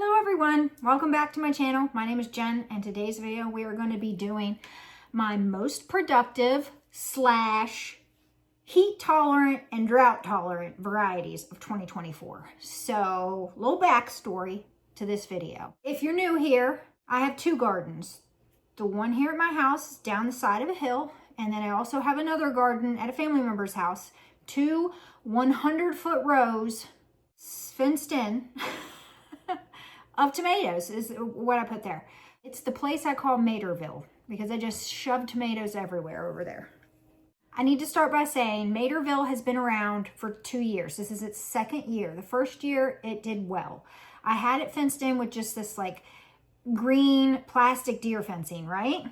Hello everyone, welcome back to my channel. My name is Jen and today's video we are going to be doing my most productive / heat tolerant and drought tolerant varieties of 2024. So, little backstory to this video. If you're new here, I have two gardens. The one here at my house is down the side of a hill, and then I also have another garden at a family member's house. Two 100-foot rows fenced in of tomatoes is what I put there. It's the place I call Materville because I just shove tomatoes everywhere over there. I need to start by saying Materville has been around for 2 years. This is its second year. The first year it did well. I had it fenced in with just this like green plastic deer fencing, right?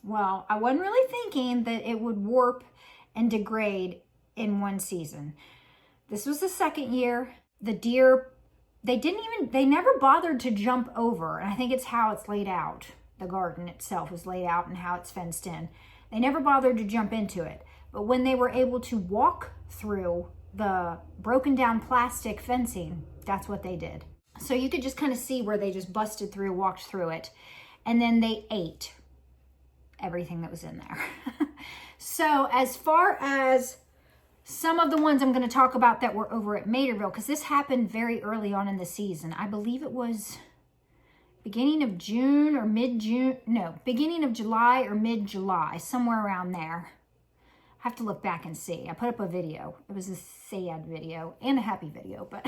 Well, I wasn't really thinking that it would warp and degrade in one season. This was the second year. The deer, they never bothered to jump over. And I think it's how it's laid out. The garden itself is laid out and how it's fenced in. They never bothered to jump into it. But when they were able to walk through the broken down plastic fencing, that's what they did. So you could just kind of see where they just busted through, walked through it. And then they ate everything that was in there. So as far as some of the ones I'm going to talk about that were over at Materville, because this happened very early on in the season. I believe it was beginning of June or mid-June. No, beginning of July or mid-July, somewhere around there. I have to look back and see. I put up a video. It was a sad video and a happy video, but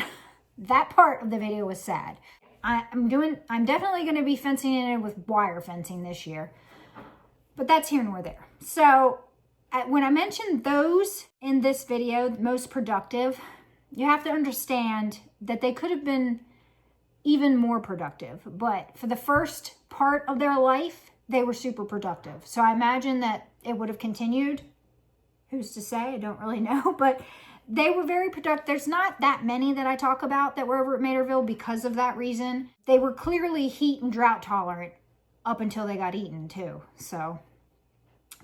that part of the video was sad. I'm definitely going to be fencing it in with wire fencing this year, but that's here nor there. So when I mentioned those in this video, most productive, you have to understand that they could have been even more productive. But for the first part of their life, they were super productive. So I imagine that it would have continued. Who's to say? I don't really know. But they were very productive. There's not that many that I talk about that were over at Materville because of that reason. They were clearly heat and drought tolerant up until they got eaten too. So...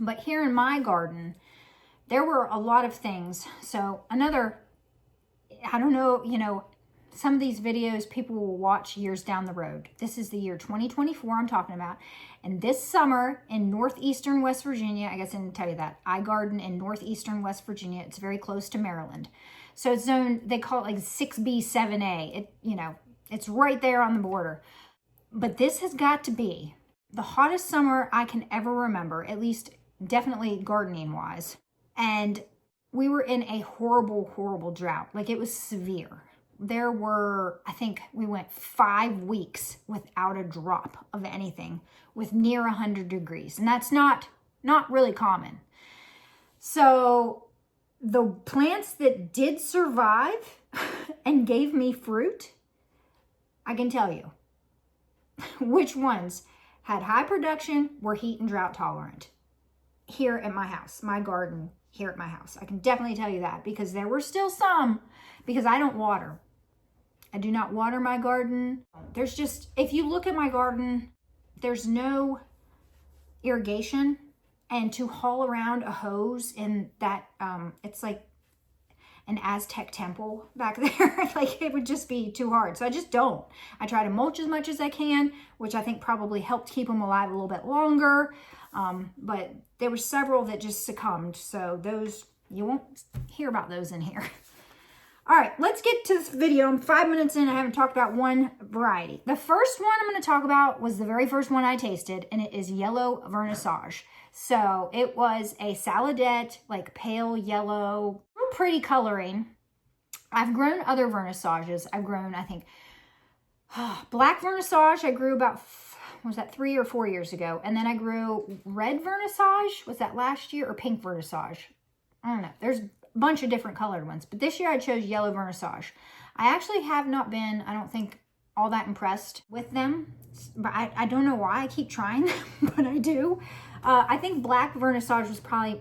But here in my garden, there were a lot of things. So I don't know, some of these videos people will watch years down the road. This is the year 2024 I'm talking about. And this summer in Northeastern West Virginia, I guess I didn't tell you that, I garden in Northeastern West Virginia. It's very close to Maryland. So it's zone, they call it like 6B, 7A. It's right there on the border. But this has got to be the hottest summer I can ever remember, at least definitely gardening wise. And we were in a horrible, horrible drought. Like it was severe. There were, I think we went 5 weeks without a drop of anything with near 100 degrees. And that's not really common. So the plants that did survive and gave me fruit, I can tell you which ones had high production, were heat and drought tolerant. Here at my house, my garden here at my house. I can definitely tell you that because there were still some, because I don't water. I do not water my garden. There's just, if you look at my garden, there's no irrigation, and to haul around a hose in that, it's like an Aztec temple back there. Like it would just be too hard. So I just don't. I try to mulch as much as I can, which I think probably helped keep them alive a little bit longer. But there were several that just succumbed. So those, you won't hear about those in here. All right, let's get to this video. I'm 5 minutes in. I haven't talked about one variety. The first one I'm going to talk about was the very first one I tasted, and it is yellow vernissage. So it was a saladette, like pale yellow, pretty coloring. I've grown other vernissages. I've grown, I think, black vernissage. I grew about, was that 3 or 4 years ago? And then I grew red vernissage. Was that last year? Or pink vernissage? I don't know. There's a bunch of different colored ones. But this year I chose yellow vernissage. I actually have not been, I don't think, all that impressed with them. But I don't know why I keep trying them, but I do. I think black vernissage was probably,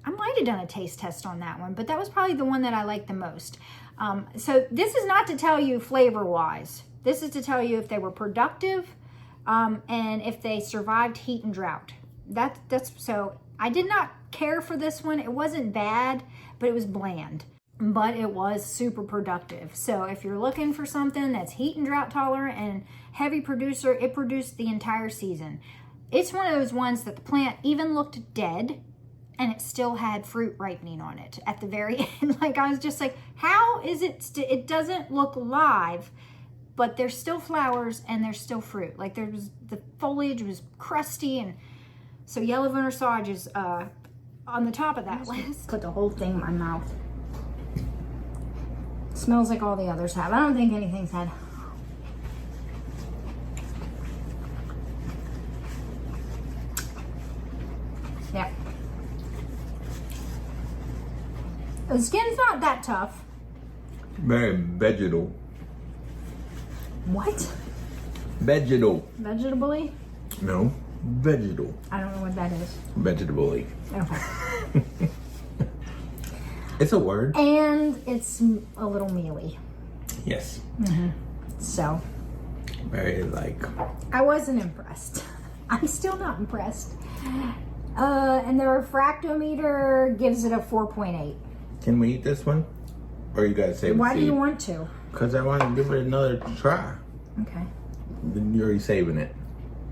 I might have done a taste test on that one, but that was probably the one that I liked the most. So this is not to tell you flavor-wise. This is to tell you if they were productive and if they survived heat and drought. So I did not care for this one. It wasn't bad, but it was bland. but it was super productive. So if you're looking for something that's heat and drought tolerant and heavy producer, it produced the entire season. It's one of those ones that the plant even looked dead and it still had fruit ripening on it at the very end. Like, I was just like, how is it, it doesn't look live, but there's still flowers and there's still fruit. Like, there was, the foliage was crusty, and so yellow versage is on the top of that list. Put the whole thing in my mouth. Smells like all the others have. I don't think anything's had. Yeah. The skin's not that tough. Very vegetal. What? Vegetal. Vegetably? No, vegetal. I don't know what that is. Vegetably. Okay. It's a word. And it's a little mealy. Yes. Mm-hmm. So. Very like. I wasn't impressed. I'm still not impressed. And the refractometer gives it a 4.8. Can we eat this one? Or you gotta save it? Why do you want to? Because I want to give it another try. Okay. Then you're already saving it.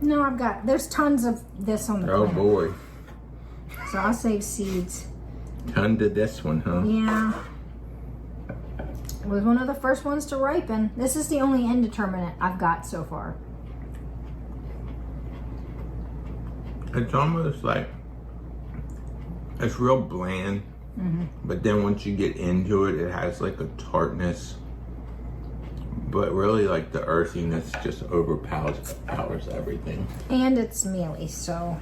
No, there's tons of this on the Oh plant. boy. So I'll save seeds. Ton to this one, huh? Yeah. It was one of the first ones to ripen. This is the only indeterminate I've got so far. It's almost like, it's real bland. Mm-hmm. But then once you get into it, it has like a tartness. But really, like, the earthiness just overpowers everything. And it's mealy, so.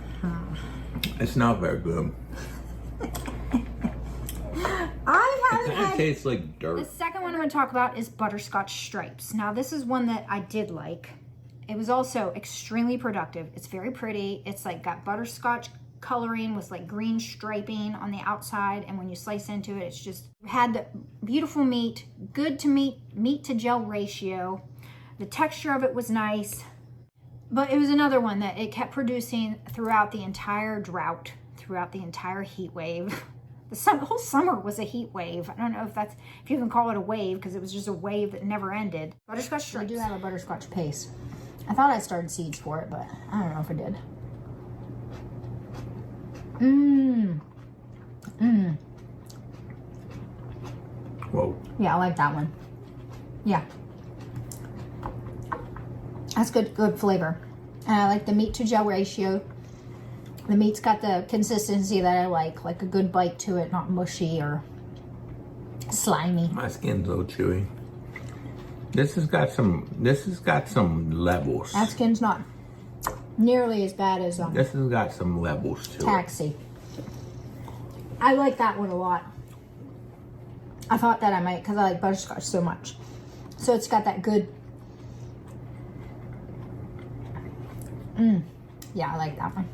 It's not very good. I It haven't kind of had. tastes like dirt. The second one I'm going to talk about is butterscotch stripes. Now, this is one that I did like. It was also extremely productive. It's very pretty. It's like got butterscotch coloring with like green striping on the outside, and when you slice into it, it's just had the beautiful meat, good to meat to gel ratio. The texture of it was nice, but it was another one that it kept producing throughout the entire drought, throughout the entire heat wave. The whole summer was a heat wave. I don't know if you can call it a wave, because it was just a wave that never ended. Butterscotch stripes. We do have a butterscotch paste. I thought I started seeds for it, but I don't know if I did. Whoa. Yeah, I like that one. Yeah. That's good flavor. And I like the meat to gel ratio. The meat's got the consistency that I like a good bite to it, not mushy or slimy. My skin's a little chewy. This has got some levels. That skin's not nearly as bad as This has got some levels to it. Taxi. I like that one a lot. I thought that I might, because I like butterscotch so much. So it's got that good. Yeah, I like that one.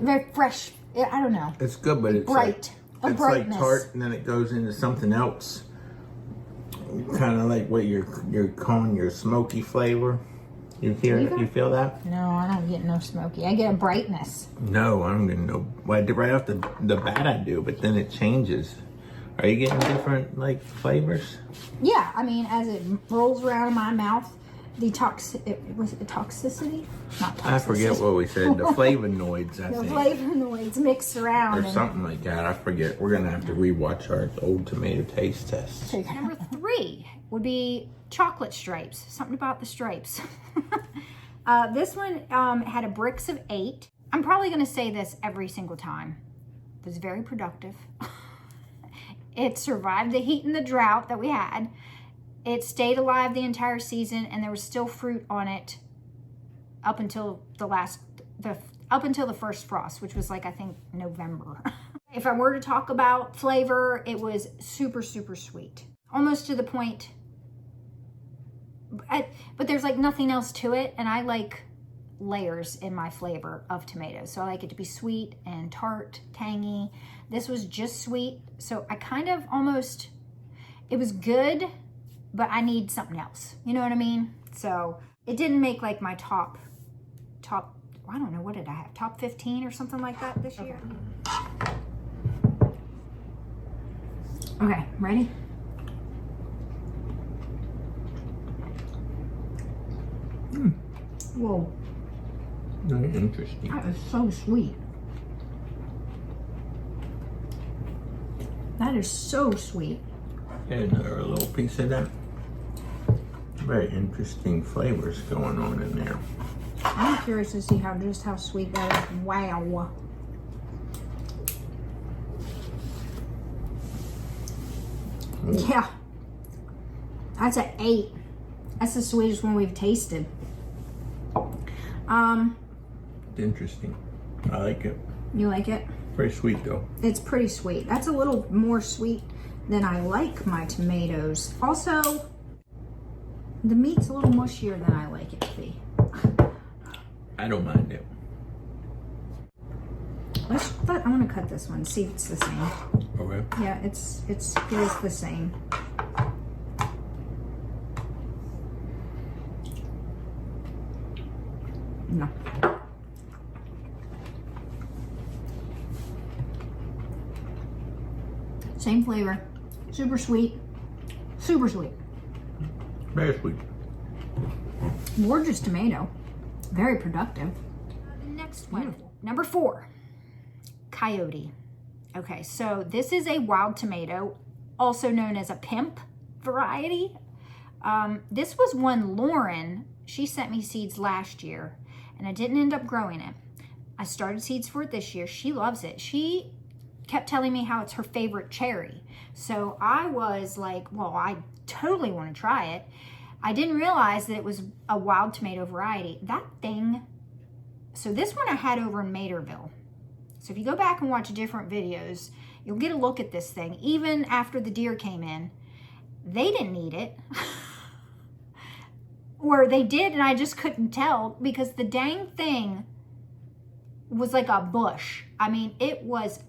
Very fresh. I don't know. It's good, but it's bright. Like, it's like tart, and then it goes into something else. Kind of like what you're calling your smoky flavor. You feel that? No, I don't get no smoky. I get a brightness. No, I don't get no. Well, right off the bat I do, but then it changes. Are you getting different like flavors? Yeah, I mean, as it rolls around in my mouth, was it toxicity? Not toxicity. I forget what we said. The flavonoids, I The think. flavonoids mixed around. Or something like that. I forget. We're going to have to rewatch our old tomato taste test. Number 3 would be chocolate stripes. Something about the stripes. This one had a bricks of 8. I'm probably going to say this every single time. It was very productive. It survived the heat and the drought that we had. It stayed alive the entire season, and there was still fruit on it up until the first frost, which was like, I think, November. If I were to talk about flavor, it was super, super sweet. Almost to the point, but there's like nothing else to it, and I like layers in my flavor of tomatoes. So I like it to be sweet and tart, tangy. This was just sweet, so I kind of almost, it was good, but I need something else. You know what I mean? So it didn't make like my top, I don't know, what did I have? Top 15 or something like that this year. Okay, ready? Whoa. Very interesting. That is so sweet. That is so sweet. And another little piece of that. Very interesting flavors going on in there. I'm curious to see just how sweet that is. Wow. Yeah. That's an 8. That's the sweetest one we've tasted. It's interesting. I like it. You like it? Very sweet though. It's pretty sweet. That's a little more sweet than I like my tomatoes. Also, the meat's a little mushier than I like it to be. I don't mind it. I'm gonna cut this one, see if it's the same. Okay. Yeah, it is the same. No. Same flavor. Super sweet. Super sweet. Very sweet. Gorgeous tomato. Very productive. The next one. Beautiful. Number 4. Coyote. Okay, so this is a wild tomato, also known as a pimp variety. This was one Lauren, she sent me seeds last year, and I didn't end up growing it. I started seeds for it this year. She loves it. She kept telling me how it's her favorite cherry. So I was like, well, I totally want to try it. I didn't realize that it was a wild tomato variety. That thing, so this one I had over in Materville. So if you go back and watch different videos, you'll get a look at this thing. Even after the deer came in, they didn't eat it. Or they did and I just couldn't tell because the dang thing was like a bush. I mean, it was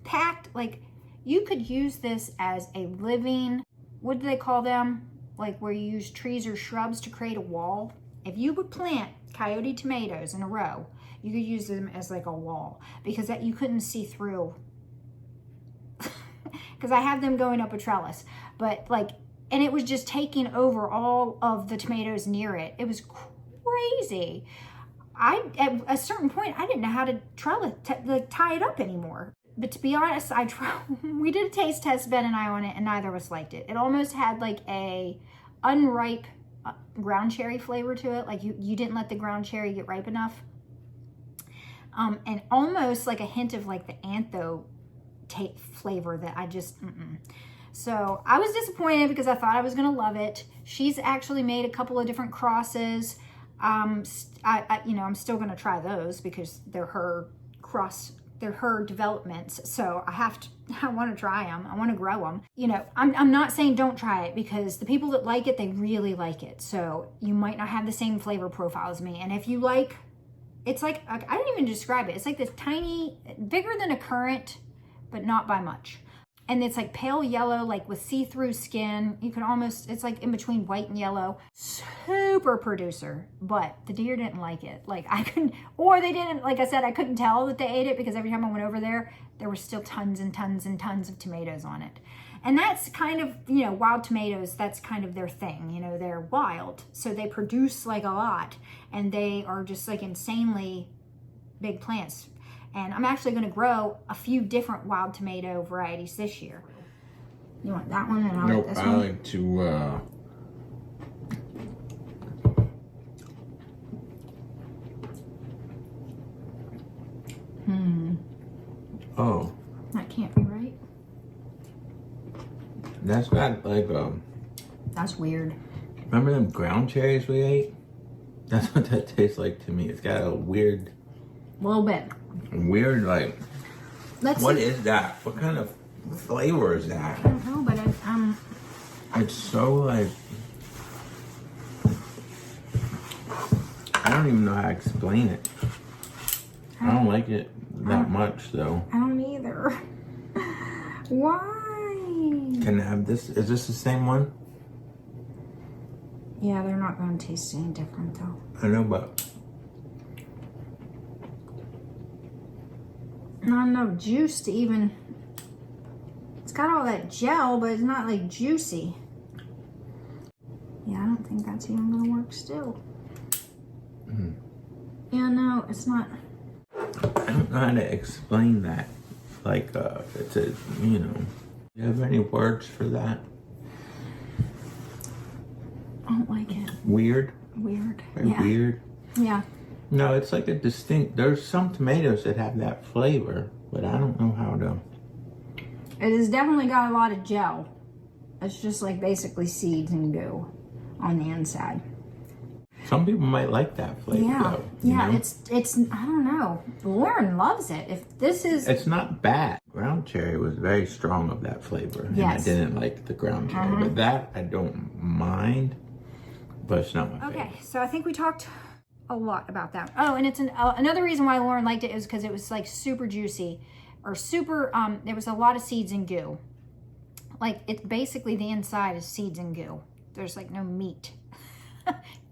packed, like you could use this as a living, what do they call them? Like where you use trees or shrubs to create a wall. If you would plant coyote tomatoes in a row, you could use them as like a wall because that you couldn't see through. Because I have them going up a trellis, but like, and it was just taking over all of the tomatoes near it. It was crazy. At a certain point, I didn't know how to tie it up anymore. But to be honest, we did a taste test, Ben and I, on it, and neither of us liked it. It almost had like a unripe ground cherry flavor to it. Like you didn't let the ground cherry get ripe enough. And almost like a hint of like the antho flavor that I just, So I was disappointed because I thought I was going to love it. She's actually made a couple of different crosses. I'm still going to try those because they're her developments. So I want to try them. I want to grow them. You know, I'm not saying don't try it because the people that like it, they really like it. So you might not have the same flavor profile as me. And if you like, it's like, I didn't even describe it. It's like this tiny, bigger than a currant, but not by much. And it's like pale yellow, like with see-through skin. You can almost, it's like in between white and yellow. Super producer, but the deer didn't like it. Like I couldn't, or they didn't, like I said, I couldn't tell that they ate it because every time I went over there, there were still tons and tons and tons of tomatoes on it. And that's kind of, you know, wild tomatoes, that's kind of their thing. You know, they're wild. So they produce like a lot and they are just like insanely big plants. And I'm actually going to grow a few different wild tomato varieties this year. You want that one and I'll nope, this I one? like to Oh. That can't be right. That's not like That's weird. remember them ground cherries we ate? That's what that tastes like to me. It's got a weird Like, what is that? What kind of flavor is that? I don't know, but It's so like, I don't even know how to explain it. I don't like it that much though. I don't either. Why? Can I have this? Is this the same one? Yeah, they're not going to taste any different though. I know, but Not enough juice to even, it's got all that gel, but it's not like juicy. Yeah, I don't think that's even gonna work still. Yeah, no, it's not. I don't know how to explain that. Like, it's a, you know, do you have any words for that? I don't like it. Weird? Weird. Very weird? Yeah. No, it's like a distinct, there's some tomatoes that have that flavor, but I don't know how to. It has definitely got a lot of gel. It's just like basically seeds and goo on the inside. Some people might like that flavor though. Yeah, know? it's I don't know. Lauren loves it. If this is... It's not bad. Ground cherry was very strong of that flavor. Yes. And I didn't like the ground cherry, but that I don't mind, but it's not my favorite. Okay, so I think we talked a lot about that. Oh, and it's another reason why Lauren liked it is because it was like super juicy or super, there was a lot of seeds and goo. Like it's basically the inside is seeds and goo. There's like no meat.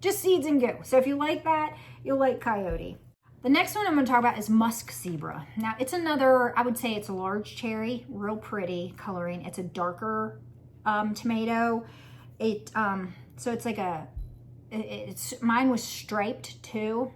Just seeds and goo. So if you like that, you'll like coyote. The next one I'm going to talk about is musk zebra. Now it's another, I would say it's a large cherry, real pretty coloring. It's a darker tomato. So it's like mine was striped too.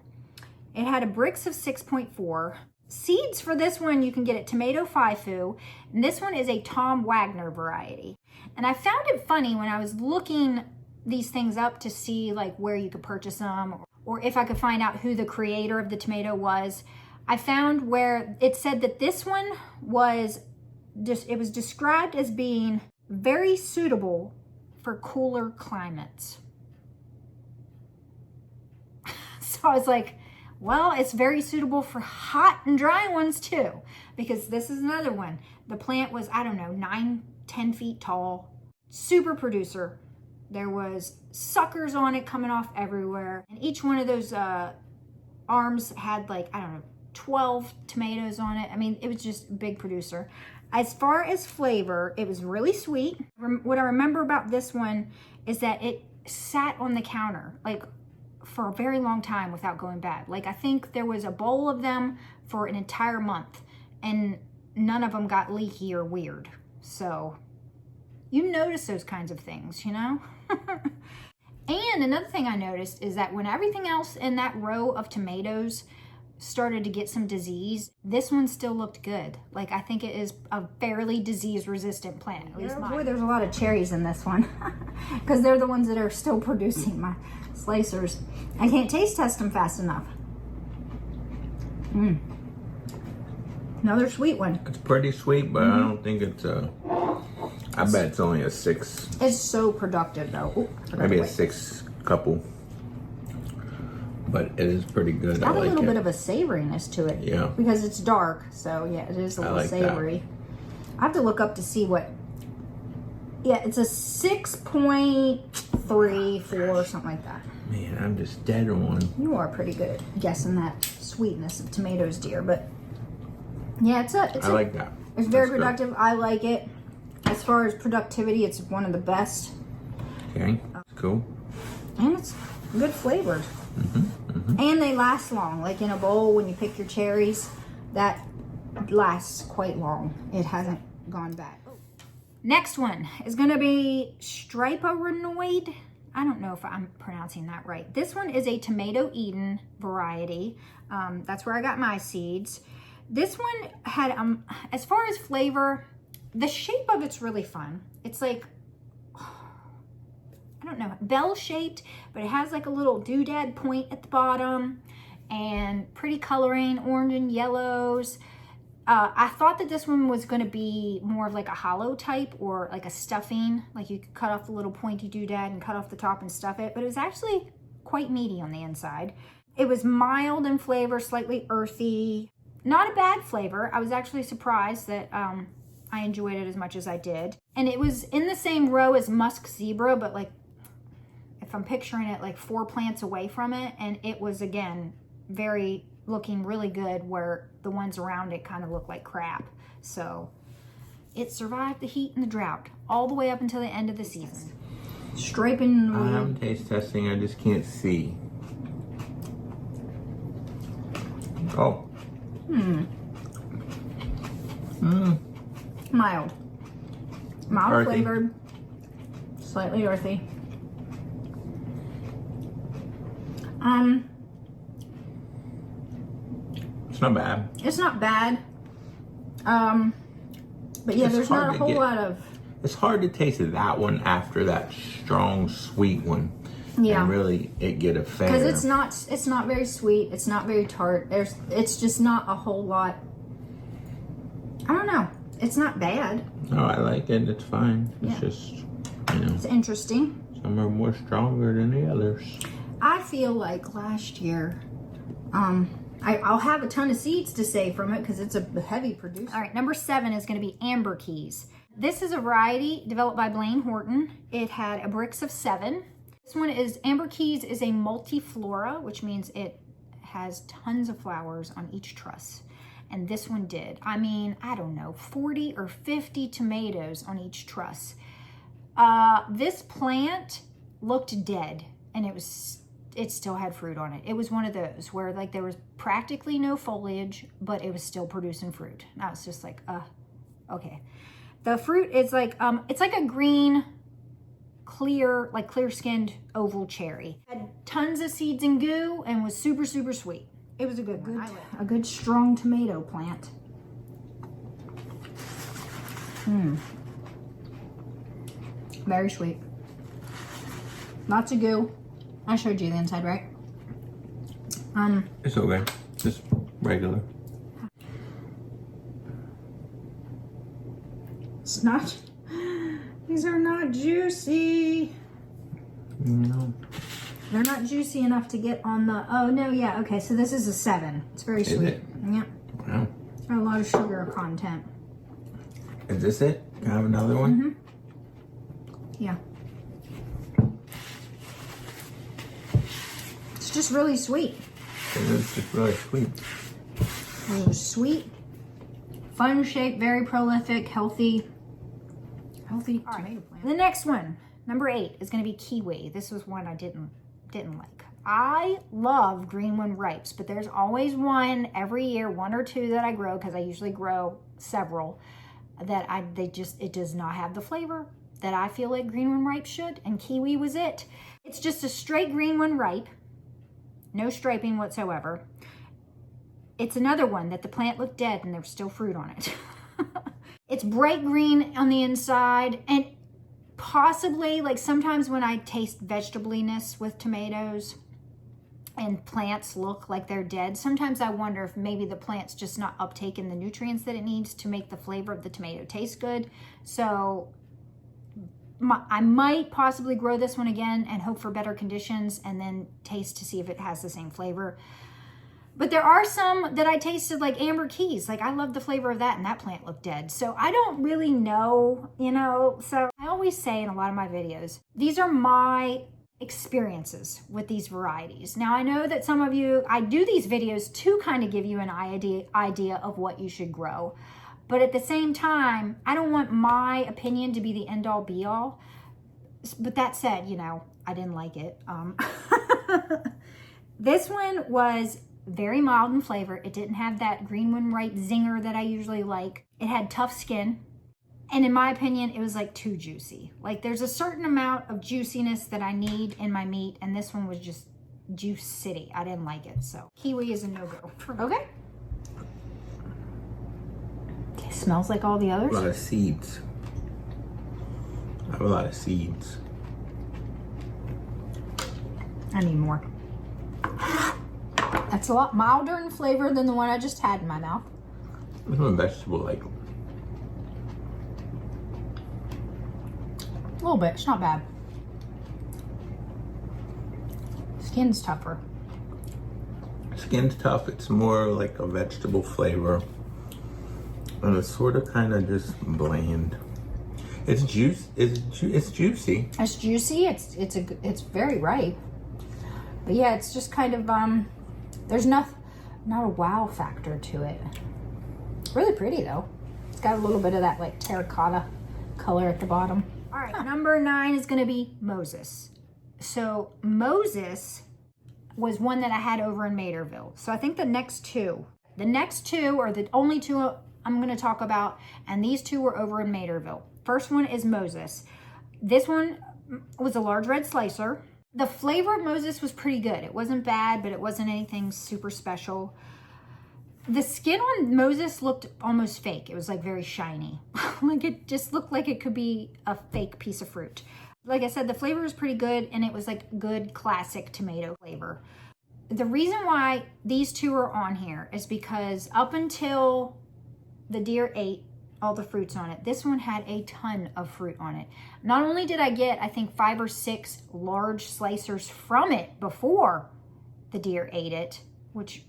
It had a Brix of 6.4. Seeds for this one, you can get at Tomato Faifu. And this one is a Tom Wagner variety. And I found it funny when I was looking these things up to see like where you could purchase them or if I could find out who the creator of the tomato was. I found where it said that this one was just, it was described as being very suitable for cooler climates. So I was like, well, it's very suitable for hot and dry ones too, because this is another one. The plant was, I don't know, 9-10 feet tall, super producer. There was suckers on it coming off everywhere. And each one of those arms had like, I don't know, 12 tomatoes on it. I mean, it was just a big producer. As far as flavor, it was really sweet. What I remember about this one is that it sat on the counter like for a very long time without going bad. Like I think there was a bowl of them for an entire month and none of them got leaky or weird. So you notice those kinds of things, you know? And another thing I noticed is that when everything else in that row of tomatoes started to get some disease, this one still looked good. Like I think it is a fairly disease resistant plant, at least mine. Boy, there's a lot of cherries in this one because they're the ones that are still producing my slicers. I can't taste test them fast enough. Another sweet one. It's pretty sweet, but I don't think it's a, I bet it's only a 6. It's so productive though. Ooh, maybe a 6 couple. But it is pretty good. It's got a little bit of a savoriness to it. Yeah. Because it's dark, so yeah, it is a little savory. I have to look up to see what. Yeah, it's a 6.34 or something like that. Man, I'm just dead on. You are pretty good at guessing that sweetness of tomatoes, dear. But yeah, I like that. It's very productive. I like it. As far as productivity, it's one of the best. Okay, cool. And it's good flavored. And they last long. Like in a bowl, when you pick your cherries, that lasts quite long. It hasn't gone bad. Next one is going to be stripo renoid. I don't know if I'm pronouncing that right. This one is a Tomato Eden variety. That's where I got my seeds. This one had, as far as flavor, the shape of it's really fun. It's like, I don't know, bell-shaped, but it has like a little doodad point at the bottom and pretty coloring, orange and yellows. I thought that this one was going to be more of like a hollow type or like a stuffing, like you could cut off the little pointy doodad and cut off the top and stuff it, but it was actually quite meaty on the inside. It was mild in flavor, slightly earthy, not a bad flavor. I was actually surprised that I enjoyed it as much as I did. And it was in the same row as musk zebra, but like, if I'm picturing it, like 4 plants away from it, and it was, again, looking really good, where the ones around it kind of look like crap. So it survived the heat and the drought all the way up until the end of the season. Striping. I'm taste testing, I just can't see. Oh. Mild. Mild Earthy. flavored, slightly earthy. It's not bad. It's not bad. But yeah, It's there's hard not a to whole get- lot of. It's hard to taste that one after that strong sweet one. Yeah. And really it get a fair. Because it's not very sweet. It's not very tart. It's just not a whole lot. I don't know. It's not bad. No, I like it. It's fine. It's Yeah. just, you know, It's interesting. some are more stronger than the others. I feel like last year, I'll have a ton of seeds to say from it because it's a heavy producer. All right, number 7 is going to be Amber Keys. This is a variety developed by Blaine Horton. It had a Brix of 7. This one is Amber Keys is a multiflora, which means it has tons of flowers on each truss. And this one did. I mean, I don't know, 40 or 50 tomatoes on each truss. This plant looked dead, and it still had fruit on it. It was one of those where like there was practically no foliage, but it was still producing fruit. And I was just like, okay. The fruit is like, it's like a green, clear, like clear-skinned oval cherry. Had tons of seeds and goo and was super, super sweet. It was a good one. A good strong tomato plant. Very sweet. Lots of goo. I showed you the inside, right? It's okay. Just regular. It's not. These are not juicy. No. They're not juicy enough to get on the. Oh no, yeah, okay. So this is a 7. It's very Is sweet. it? Yeah, Wow. got a lot of sugar content. Is this it? Can I have another one? Yeah. It's just really sweet. It's just really sweet. It's sweet, fun shape, very prolific, healthy tomato plant. The next one, number 8, is going to be kiwi. This was one I didn't like. I love green one ripes, but there's always one every year, 1 or 2 that I grow because I usually grow several that it does not have the flavor that I feel like green one ripe should, and kiwi was it. It's just a straight green one ripe, no striping whatsoever. It's another one that the plant looked dead and there's still fruit on it. It's bright green on the inside, and possibly, like sometimes when I taste vegetableness with tomatoes and plants look like they're dead, sometimes I wonder if maybe the plant's just not uptaking the nutrients that it needs to make the flavor of the tomato taste good. So I might possibly grow this one again and hope for better conditions and then taste to see if it has the same flavor. But there are some that I tasted, like Amber Keys. Like I love the flavor of that, and that plant looked dead. So I don't really know, you know. So I always say in a lot of my videos, these are my experiences with these varieties. Now I know that some of you, I do these videos to kind of give you an idea of what you should grow. But at the same time, I don't want my opinion to be the end all be all. But that said, you know, I didn't like it. This one was very mild in flavor. It didn't have that green one ripe zinger that I usually like. It had tough skin. And in my opinion, it was like too juicy. Like there's a certain amount of juiciness that I need in my meat. And this one was just juice city. I didn't like it. So kiwi is a no-go. Okay. It smells like all the others. A lot of seeds. I have a lot of seeds. I need more. That's a lot milder in flavor than the one I just had in my mouth. It's a vegetable like. A little bit. It's not bad. Skin's tougher. Skin's tough. It's more like a vegetable flavor. And it's sort of kind of just bland. It's juice. It's juicy. It's juicy. It's very ripe. But yeah, it's just kind of there's not a wow factor to it. It's really pretty though. It's got a little bit of that like terracotta color at the bottom. All right, number 9 is going to be Moses. So Moses was one that I had over in Materville. So I think the next two are the only 2 I'm going to talk about, and these 2 were over in Materville. First one is Moses. This one was a large red slicer. The flavor of Moses was pretty good. It wasn't bad, but it wasn't anything super special. The skin on Moses looked almost fake. It was like very shiny. Like it just looked like it could be a fake piece of fruit. Like I said, the flavor was pretty good, and it was like good classic tomato flavor. The reason why these two are on here is because up until the deer ate all the fruits on it, this one had a ton of fruit on it. Not only did I get, I think, 5 or 6 large slicers from it before the deer ate it, which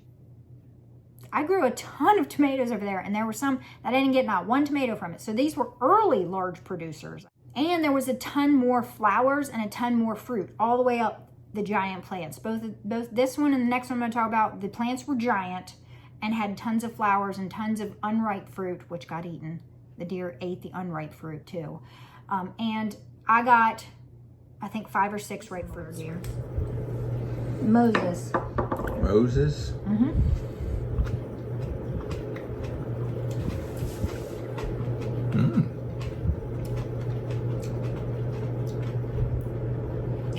I grew a ton of tomatoes over there, and there were some that I didn't get not one tomato from it. So these were early large producers. And there was a ton more flowers and a ton more fruit all the way up the giant plants. Both this one and the next one I'm going to talk about, the plants were giant and had tons of flowers and tons of unripe fruit, which got eaten. The deer ate the unripe fruit too. And I got, I think, 5 or 6 ripe fruits here. Moses. Moses? Mm-hmm.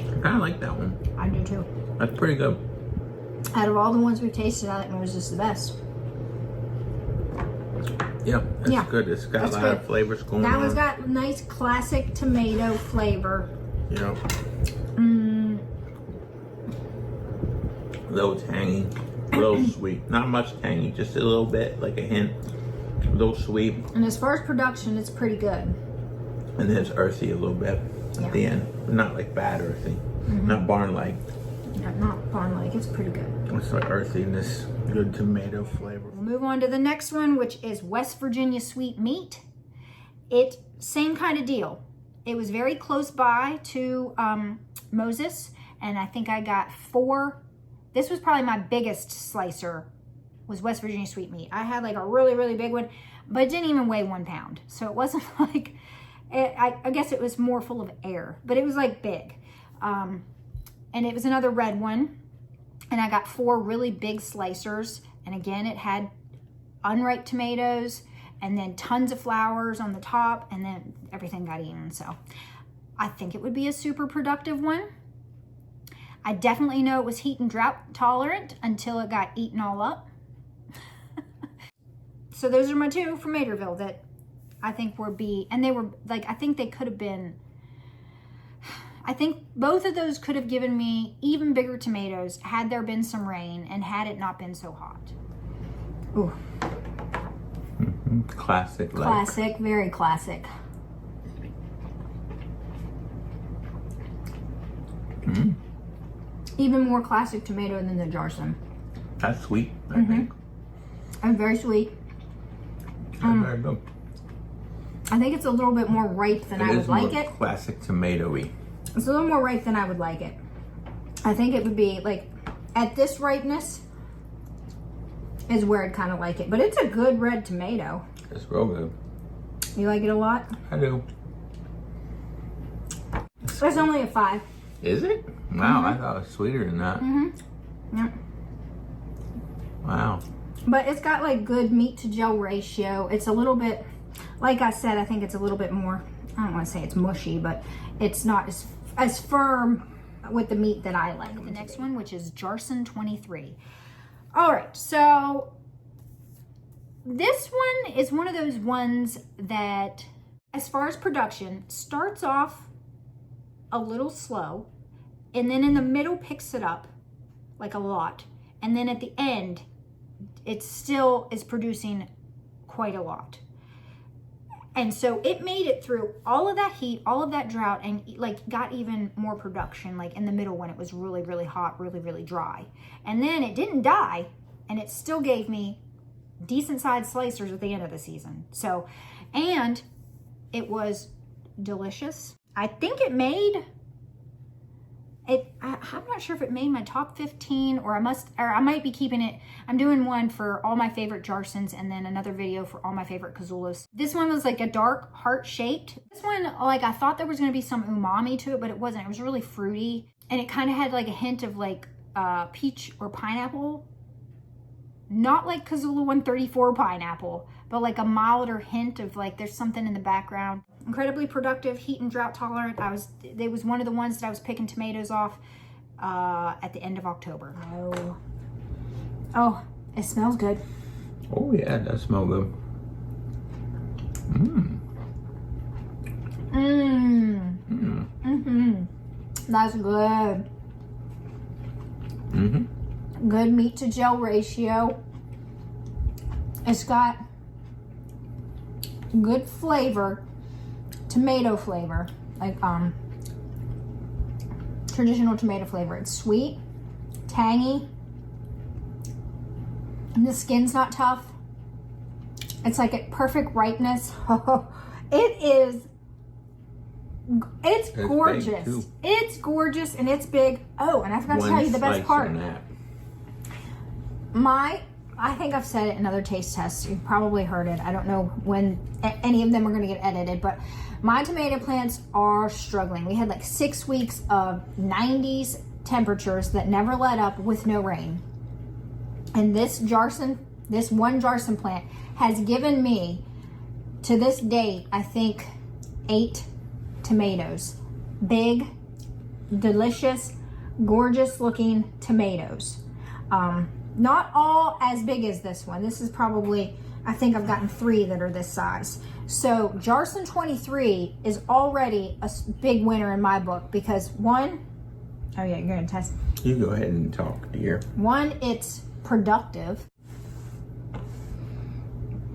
I kind of like that one. I do too. That's pretty good. Out of all the ones we've tasted, I like Moses the best. Yeah, that's good. It's got a lot of flavors going on. That one's got nice classic tomato flavor. Yeah. A little tangy, a little sweet. Not much tangy, just a little bit, like a hint. A little sweet. And as far as production, it's pretty good. And then it's earthy a little bit at the end. But not like bad earthy. Not barn-like. Yeah, not barn-like. It's pretty good. It's like earthiness, good tomato flavor. We'll move on to the next one, which is West Virginia sweet meat. Same kind of deal. It was very close by to Moses, and I think I got 4. This was probably my biggest slicer, was West Virginia sweet meat. I had like a really, really big one, but it didn't even weigh 1 pound. So it wasn't like, I guess it was more full of air, but it was like big. And it was another red one. And I got 4 really big slicers. And again, it had unripe tomatoes and then tons of flowers on the top, and then everything got eaten. So I think it would be a super productive one. I definitely know it was heat and drought tolerant until it got eaten all up. So those are my 2 from Materville that I think and they were like, I think they could have been, I think both of those could have given me even bigger tomatoes had there been some rain and had it not been so hot. Ooh. Classic. Classic, very classic. Even more classic tomato than the Jarson. That's sweet, I think. And very sweet. Very good. I think it's a little bit more ripe than I would like it. Classic tomatoey. It's a little more ripe than I would like it. I think it would be like, at this ripeness is where I'd kind of like it. But it's a good red tomato. It's real good. You like it a lot? I do. It's only a 5. Is it? Wow, I thought it was sweeter than that. Yep. Wow. But it's got like good meat to gel ratio. It's a little bit, like I said, I think it's a little bit more, I don't want to say it's mushy, but it's not as firm with the meat that I like. The next one, which is Jarson 23. All right, so this one is one of those ones that, as far as production, starts off a little slow, and then in the middle picks it up like a lot, and then at the end it still is producing quite a lot. And so it made it through all of that heat, all of that drought, and like got even more production like in the middle when it was really, really hot, really, really dry. And then it didn't die, and it still gave me decent sized slicers at the end of the season. So, and it was delicious. I think it made it, I'm not sure if it made my top 15, or I might be keeping it. I'm doing one for all my favorite Jarsons and then another video for all my favorite Cazulas. This one was like a dark heart shaped. This one, like, I thought there was going to be some umami to it, but it wasn't. It was really fruity, and it kind of had like a hint of like peach or pineapple. Not like Cazula 134 pineapple, but like a milder hint of like there's something in the background. incredibly productive, heat and drought tolerant. It was one of the ones that I was picking tomatoes off at the end of October. Oh, oh, it smells good. Oh yeah, it does smell good. Mmm. Mmm. Mmm. Mm-hmm. That's good. Mm-hmm. Good meat to gel ratio. It's got good flavor, tomato flavor, like traditional tomato flavor. It's sweet, tangy, and the skin's not tough. It's like at perfect ripeness. It's gorgeous. It's gorgeous and it's big. Oh, and I forgot to tell you the best part. I think I've said it in other taste tests. You've probably heard it. I don't know when any of them are going to get edited, but my tomato plants are struggling. We had like 6 weeks of 90s temperatures that never let up with no rain. And this one Jarson plant has given me, to this date, I think 8 tomatoes. Big, delicious, gorgeous looking tomatoes. Not all as big as this one. This is probably, I think I've gotten 3 that are this size. So Jarson 23 is already a big winner in my book because one, oh yeah, you're gonna test. You go ahead and talk, dear. One, it's productive.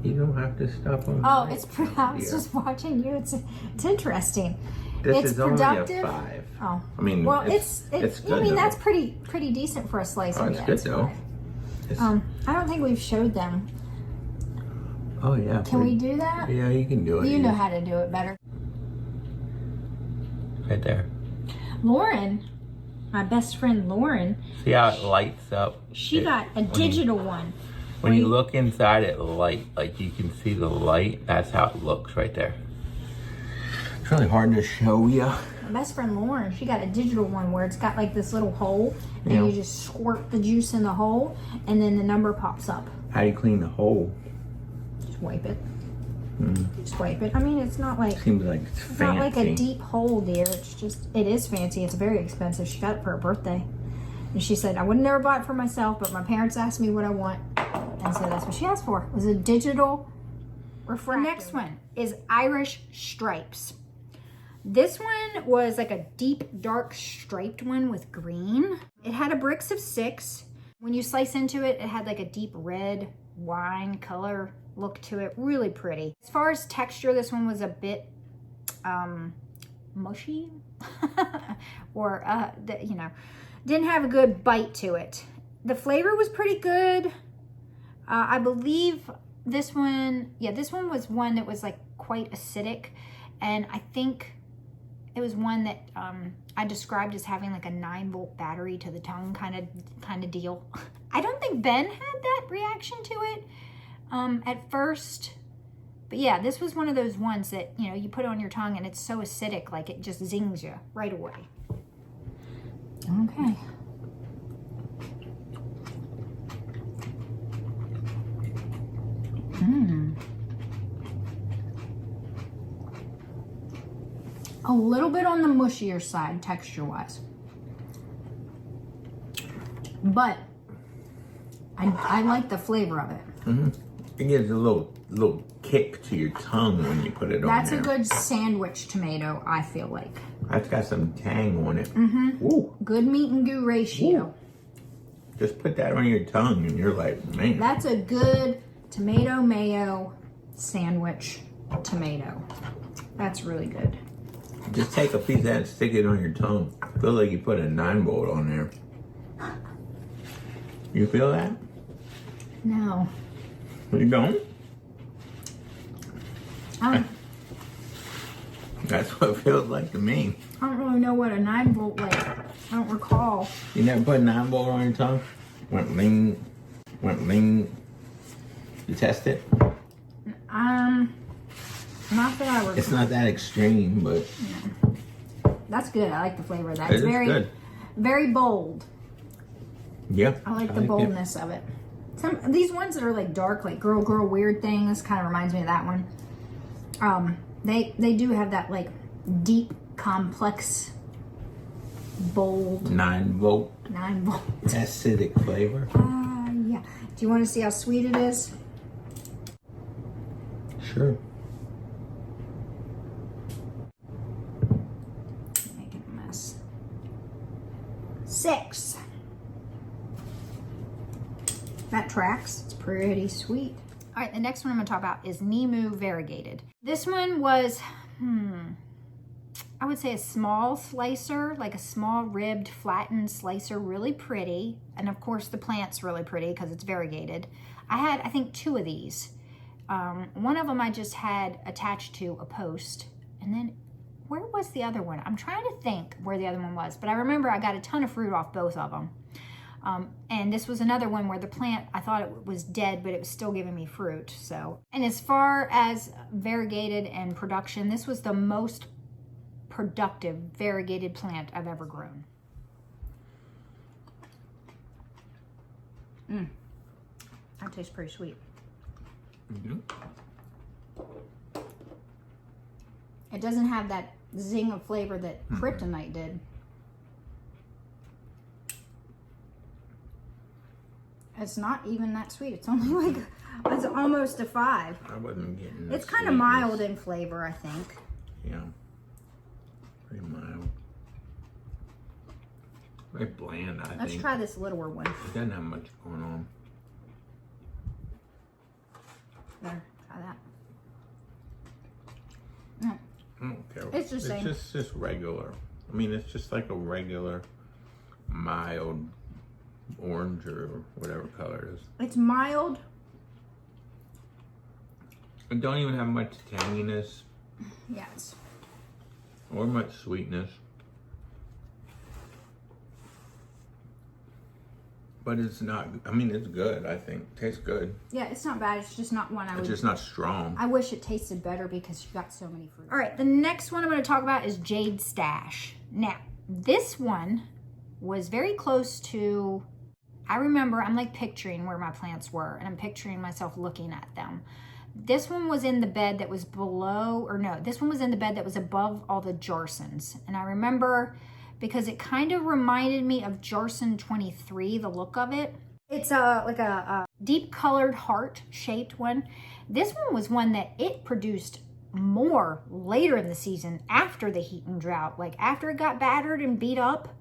You don't have to stop on. Oh, it's I was just watching you. It's interesting. This it's is productive. only a 5. Oh, I mean, well, it's good. I mean, though. that's pretty decent for a slice. Oh, of it's it. good though. I don't think we've showed them. Oh yeah. Can we do that? Yeah, you can do it. You know how to do it better. Right there. Lauren, my best friend Lauren. See how it lights up? She got a digital one. When you look inside it, light, like you can see the light. That's how it looks right there. It's really hard to show you. My best friend Lauren, she got a digital one where it's got like this little hole, and you just squirt the juice in the hole, and then the number pops up. How do you clean the hole? Just wipe it. Just wipe it. I mean, it's not like seems like it's fancy. Not like a deep hole, dear. It's just, it is fancy. It's very expensive. She got it for her birthday, and she said I would never buy it for myself, but my parents asked me what I want, and so that's what she asked for. It was a digital refractor. The next one is Irish Stripes. This one was like a deep, dark, striped one with green. It had a bricks of 6. When you slice into it, it had like a deep red wine color look to it. Really pretty. As far as texture, this one was a bit mushy or, you know, didn't have a good bite to it. The flavor was pretty good. I believe this one, this one was one that was like quite acidic, and I think it was one that I described as having like a 9-volt battery to the tongue kind of deal. I don't think Ben had that reaction to it at first. But yeah, this was one of those ones that, you know, you put it on your tongue and it's so acidic, like it just zings you right away. Okay. A little bit on the mushier side, texture-wise. But I like the flavor of it. It gives a little kick to your tongue when you put it on there. That's a good sandwich tomato, I feel like. That's got some tang on it. Ooh. Good meat and goo ratio. Ooh. Just put that on your tongue and you're like, man. That's a good tomato mayo sandwich tomato. That's really good. Just take a piece of that and stick it on your tongue. I feel like you put a 9-volt on there. You feel that? No. You don't? That's what it feels like to me. I don't really know what a 9-volt like. I don't recall. You never put a 9-volt on your tongue? Went lean. You test it? Not that I recall. It's not that extreme, but that's good. I like the flavor of that. It It's is very, good. very bold. Yeah. I like the boldness of it. These ones that are like dark, like girl weird thing, this kind of reminds me of that one. They do have that like deep, complex, bold 9-volt 9-volt. acidic flavor. Yeah. Do you want to see how sweet it is? Sure. Making a mess. 6. That tracks. It's pretty sweet. All right, the next one I'm going to talk about is Nimo variegated. This one was, I would say a small slicer, like a small ribbed, flattened slicer, really pretty. And of course the plant's really pretty because it's variegated. I had, I think, 2 of these. One of them I just had attached to a post. And then, where was the other one? I'm trying to think where the other one was. But I remember I got a ton of fruit off both of them. And this was another one where the plant, I thought it was dead, but it was still giving me fruit. So, and as far as variegated and production, this was the most productive variegated plant I've ever grown. That tastes pretty sweet. Mm-hmm. It doesn't have that zing of flavor that kryptonite did. It's not even that sweet. It's only like, it's almost a 5. I wasn't getting. It's kind of mild in flavor, I think. Yeah. Pretty mild. Very bland, I think. Let's try this littler one. It doesn't have much going on. There, try that. No. I don't care. It's the same. It's just regular. I mean, it's just like a regular, mild orange or whatever color it is. It's mild. It don't even have much tanginess Yes. or much sweetness. But it's not, I mean, it's good, I think. Tastes good. Yeah, it's not bad. It's just not one I would. It's just not strong. I wish it tasted better because you got so many fruits. All right, the next one I'm going to talk about is Jade Stash. Now, this one was very close to, I remember, I'm like picturing where my plants were, and I'm picturing myself looking at them. This one was in the bed that was below, or no, this one was in the bed that was above all the Jarsons. And I remember because it kind of reminded me of Jarson 23, the look of it. It's like a deep colored heart shaped one. This one was one that it produced more later in the season after the heat and drought. Like after it got battered and beat up,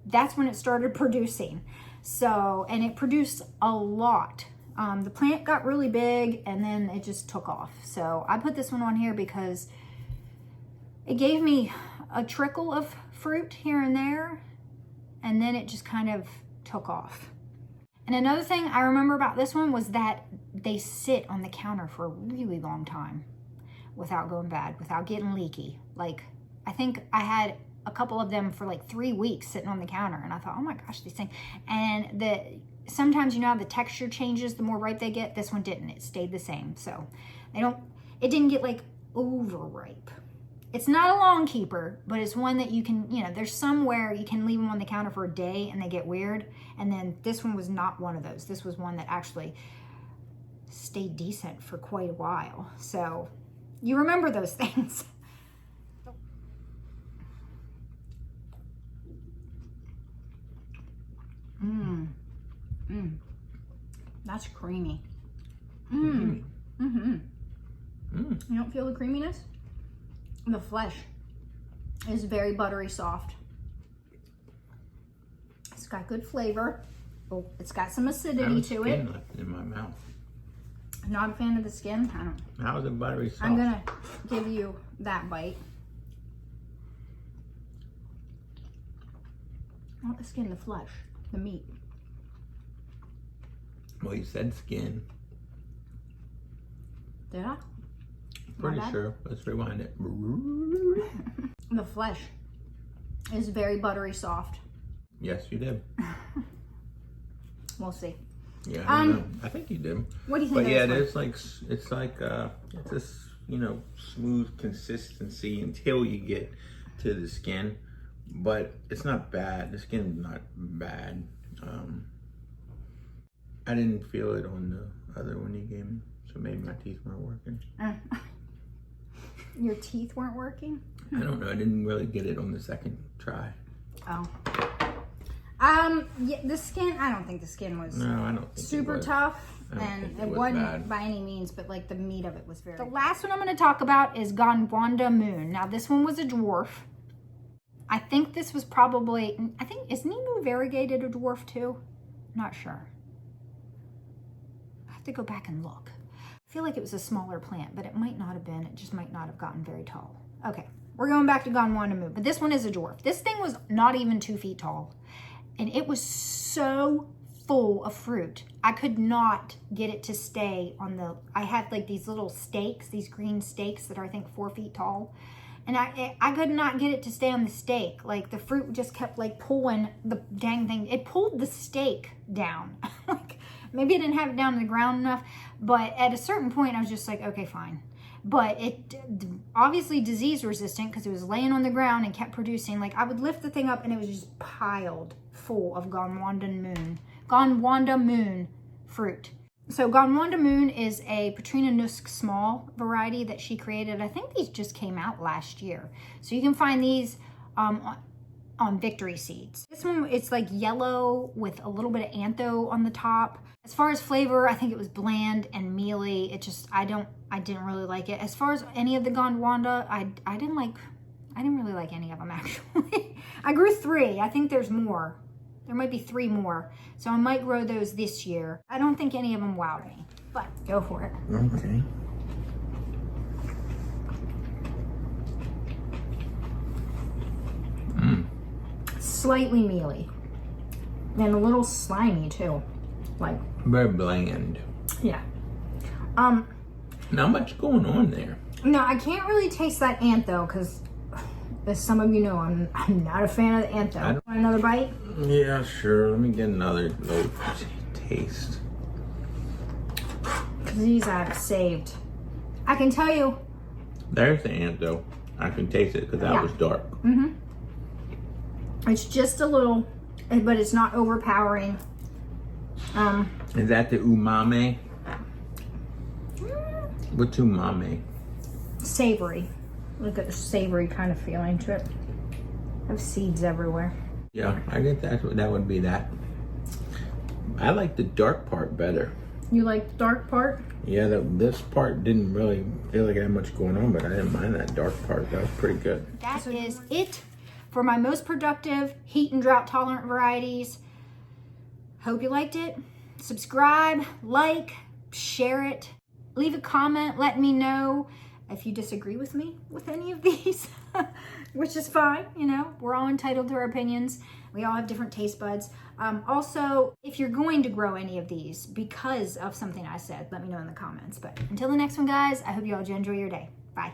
that's when it started producing. So, and it produced a lot. The plant got really big and then it just took off. So I put this one on here because it gave me a trickle of fruit here and there, and then it just kind of took off. And another thing I remember about this one was that they sit on the counter for a really long time without going bad, without getting leaky. Like, I think I had a couple of them for like 3 weeks sitting on the counter, and I thought, oh my gosh, these things. And sometimes, you know how the texture changes the more ripe they get? This one didn't. It stayed the same. So it didn't get like overripe. It's not a long keeper, but it's one that you can, you know, there's somewhere you can leave them on the counter for a day and they get weird. And then this one was not one of those. This was one that actually stayed decent for quite a while. So you remember those things. That's creamy. You don't feel the creaminess? The flesh is very buttery soft. It's got good flavor. Oh, it's got some acidity to it. Skin left in my mouth. Not a fan of the skin. I don't. How is it buttery soft? I'm gonna give you that bite. Not the skin, the flesh, the meat. Well, you said skin. Did I? Pretty sure. Let's rewind it. The flesh is very buttery soft. Yes, you did. We'll see. Yeah, I don't know. I think you did. What do you think? But yeah, of this it's like it's this, you know, smooth consistency until you get to the skin. But it's not bad. The skin's not bad. I didn't feel it on the other one you gave me, so maybe my teeth weren't working. Your teeth weren't working? I don't know. I didn't really get it on the second try. Oh. Yeah, the skin, I don't think the skin was No, I don't think super it was. tough. I don't And think it was wasn't bad. by any means, but like the meat of it was very. The last one I'm going to talk about is Gondwana Moon. Now this one was a dwarf. I think this was probably, is Nimo variegated a dwarf too? Not sure. I have to go back and look. I feel like it was a smaller plant, but it might not have been. It just might not have gotten very tall. Okay, we're going back to Gondwana Moon, but this one is a dwarf. This thing was not even 2 feet tall, and it was so full of fruit. I could not get it to stay on the, I had like these little stakes, these green stakes that are I think 4 feet tall. And I could not get it to stay on the stake. Like the fruit just kept like pulling the dang thing. It pulled the stake down. Like maybe it didn't have it down to the ground enough, but at a certain point I was just like, okay, fine. But it obviously disease resistant because it was laying on the ground and kept producing. Like I would lift the thing up and it was just piled full of Gondwana Moon fruit. So Gondwana Moon is a Patrina Nusk small variety that she created. I think these just came out last year. So you can find these on Victory Seeds. This one, it's like yellow with a little bit of antho on the top. As far as flavor, I think it was bland and mealy. It just, I didn't really like it. As far as any of the Gondwana, I didn't really like any of them actually. I grew 3. I think there's more. There might be 3 more. So I might grow those this year. I don't think any of them wowed me, but go for it. Okay. Slightly mealy. And a little slimy too. Like, Very bland. yeah. Not much going on there. No, I can't really taste that antho because as some of you know, I'm not a fan of the antho. Want another bite? Yeah, sure. Let me get another little taste. Because these I've saved. I can tell you. There's the antho. I can taste it because that Yeah. was dark. It's just a little, but it's not overpowering. Is that the umami? What's umami? Savory. Look at the savory kind of feeling to it. I have seeds everywhere. Yeah, I guess that would be that. I like the dark part better. You like the dark part? Yeah, this part didn't really feel like it had much going on, but I didn't mind that dark part. That was pretty good. That is it for my most productive heat and drought tolerant varieties. Hope you liked it. Subscribe, like, share it. Leave a comment, let me know if you disagree with me with any of these, which is fine, you know, we're all entitled to our opinions. We all have different taste buds. Also, if you're going to grow any of these because of something I said, let me know in the comments. But until the next one, guys, I hope you all enjoy your day. Bye.